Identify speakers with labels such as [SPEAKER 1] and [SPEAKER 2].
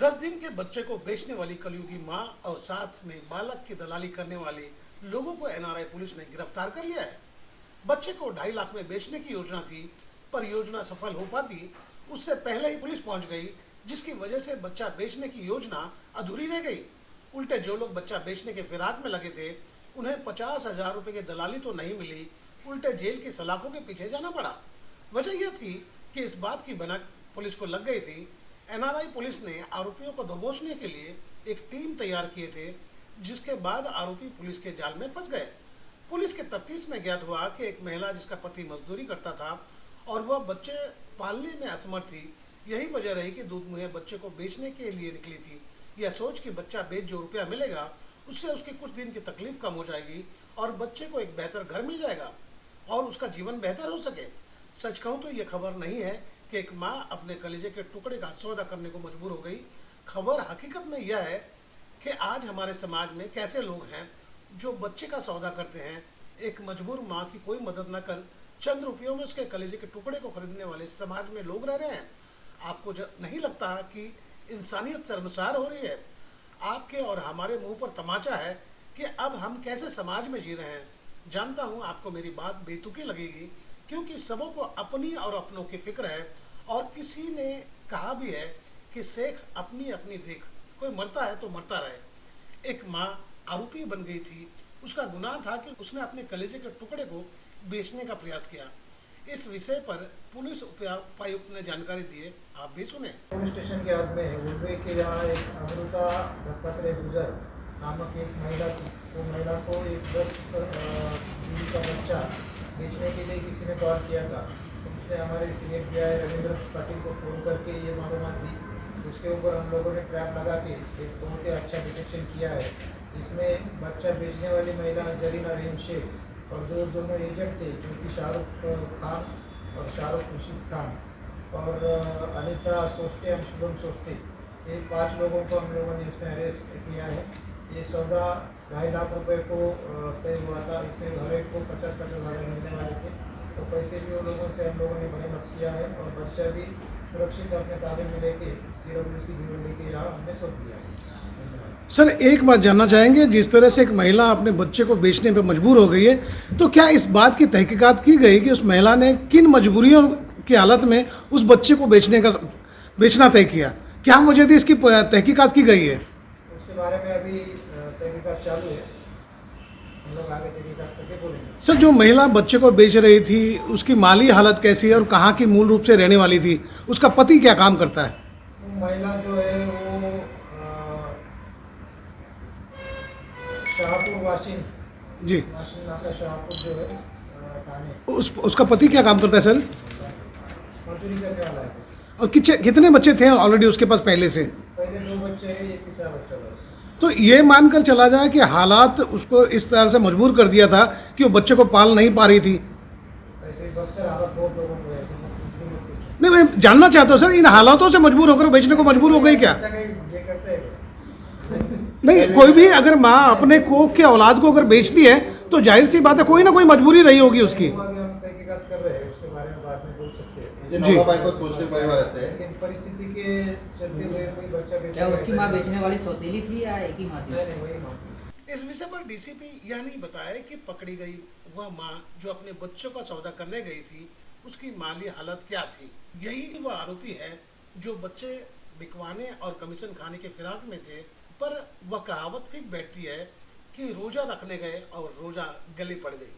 [SPEAKER 1] 10 दिन के बच्चे को बेचने वाली कलयुगी मां और साथ में बालक की दलाली करने वाले लोगों को एनआरआई पुलिस ने गिरफ्तार कर लिया है। बच्चे को 2.5 लाख में बेचने की योजना थी, पर योजना सफल हो पाती उससे पहले ही पुलिस पहुंच गई, जिसकी वजह से बच्चा बेचने की योजना अधूरी रह गई। उल्टे जो लोग बच्चा बेचने के फिराक में लगे थे, उन्हें 50,000 रुपए की दलाली तो नहीं मिली, उल्टे जेल की सलाखों के पीछे जाना पड़ा। वजह यह थी कि इस बात की भनक पुलिस को लग गई थी। एनआरआई पुलिस ने आरोपियों को दबोचने के लिए एक टीम तैयार किए थे, जिसके बाद आरोपी पुलिस के जाल में फंस गए। पुलिस के तफ्तीश में ज्ञात हुआ कि एक महिला जिसका पति मजदूरी करता था और वह बच्चे पालने में असमर्थ थी, यही वजह रही कि दूध मुहैया बच्चे को बेचने के लिए निकली थी। यह सोच कि बच्चा बेच जो रुपया मिलेगा उससे उसकी कुछ दिन की तकलीफ कम हो जाएगी और बच्चे को एक बेहतर घर मिल जाएगा और उसका जीवन बेहतर हो सके। सच कहूँ तो ये खबर नहीं है कि एक माँ अपने कलेजे के टुकड़े का सौदा करने को मजबूर हो गई। खबर हकीकत में यह है कि आज हमारे समाज में कैसे लोग हैं जो बच्चे का सौदा करते हैं। एक मजबूर माँ की कोई मदद न कर चंद रुपयों में उसके कलेजे के टुकड़े को खरीदने वाले समाज में लोग रह रहे हैं। आपको नहीं लगता कि इंसानियत शर्मसार हो रही है? आपके और हमारे मुंह पर तमाचा है कि अब हम कैसे समाज में जी रहे हैं। जानता हूं आपको मेरी बात बेतुकी लगेगी, क्योंकि सबों को अपनी और अपनों की फिक्र है और किसी ने कहा भी है कि शेख अपनी अपनी देख, कोई मरता है तो मरता रहे। एक माँ आरोपी बन गई थी। उसका गुनाह था कि उसने अपने कलेजे के टुकड़े को बेचने का प्रयास किया। इस विषय पर पुलिस उपायुक्त ने जानकारी दी है, आप भी सुने।
[SPEAKER 2] पुलिस स्टेशन के याद में उर्वे के यहाँ एक अमृता दत्तात्रेय गुजर नामक एक महिला थी। वो महिला को एक 10 दिन का बच्चा बेचने के लिए किसी ने कॉल किया था। तो उसने हमारे सीनियर पीआई रविंद्र पाटिल को फ़ोन करके ये मालूमात दी। उसके ऊपर हम लोगों ने ट्रैप लगा के एक बहुत ही अच्छा डिटेक्शन किया है। इसमें बच्चा बेचने वाली महिला जरीना रीम शेख और दोनों एजेंट थे, जो कि शाहरुख खान और शाहरुख खुर्शीद खान और अनिता सोस्टे और शुभम सोस्टे, ये 5 लोगों को हम लोगों ने इसमें अरेस्ट किया है। ये सौदा 2.5 लाख रुपए को तय हुआ था। इसमें हर एक को 50-50 हज़ार मिलने वाले थे। तो पैसे भी उन लोगों से हम लोगों ने बरामद किया है और बच्चा भी सुरक्षित अपने ताबे में लेके CWC ब्यूरो लेके यहाँ हमने सौंप दिया है।
[SPEAKER 1] सर, एक बात जानना चाहेंगे, जिस तरह से एक महिला अपने बच्चे को बेचने पर मजबूर हो गई है, तो क्या इस बात की तहकीकात की गई कि उस महिला ने किन मजबूरियों की हालत में उस बच्चे को बेचना तय किया? क्या वजह थी, इसकी तहकीकात की गई है?
[SPEAKER 2] उसके बारे में अभी तहकीकात चालू है। हम लोग आगे तहकीकात करके बोलेंगे।
[SPEAKER 1] सर, जो महिला बच्चे को बेच रही थी, उसकी माली हालत कैसी है और कहाँ की मूल रूप से रहने वाली थी? उसका पति क्या काम करता है?
[SPEAKER 2] वो महिला जो है वो शाहपुर वाशिंग
[SPEAKER 1] जी,
[SPEAKER 2] नाका शाहपुर जो है थाने
[SPEAKER 1] उसका पति क्या काम करता है सर?
[SPEAKER 2] मजदूरी करने वाला है।
[SPEAKER 1] और कितने बच्चे थे ऑलरेडी उसके पास पहले से?
[SPEAKER 2] पहले 2 बच्चे हैं, ये तीसरा बच्चा बस।
[SPEAKER 1] तो ये मानकर चला जाए कि हालात उसको इस तरह से मजबूर कर दिया था कि वो बच्चे को पाल नहीं पा रही थी।
[SPEAKER 2] ऐसे ही बदतर हालत बहुत लोगों को है, ऐसे कुछ भी मत पूछो।
[SPEAKER 1] नहीं, मैं जानना चाहता हूँ सर, इन हालातों से मजबूर होकर बेचने को मजबूर हो गई क्या?
[SPEAKER 2] बच्चा कहीं ये करते हैं।
[SPEAKER 1] नहीं, कोई भी अगर माँ अपने कोख के औलाद को अगर बेचती है तो जाहिर सी बात है कोई ना कोई मजबूरी रही होगी उसकी।
[SPEAKER 2] वो अभी हम तहकीकात कर रहे हैं, उसके बारे में बाद में बोल सकते हैं।
[SPEAKER 1] जी।
[SPEAKER 2] लेकिन परिस्थिति के चलते हुए कोई बच्चा
[SPEAKER 3] क्या उसकी माँ बेचने वाली सौतेली थी या एक ही माँ थी?
[SPEAKER 2] नहीं, वही माँ।
[SPEAKER 1] इस विषय पर डीसीपी यह नहीं बताया कि पकड़ी गई वह माँ जो अपने बच्चों का सौदा करने गई थी, उसकी माली हालत क्या थी। यही वह आरोपी है जो बच्चे बिकवाने और कमीशन खाने के फिराक में थे। पर वह कहावत फिर बैठती है कि रोजा रखने गए और रोजा गले पड़ गई।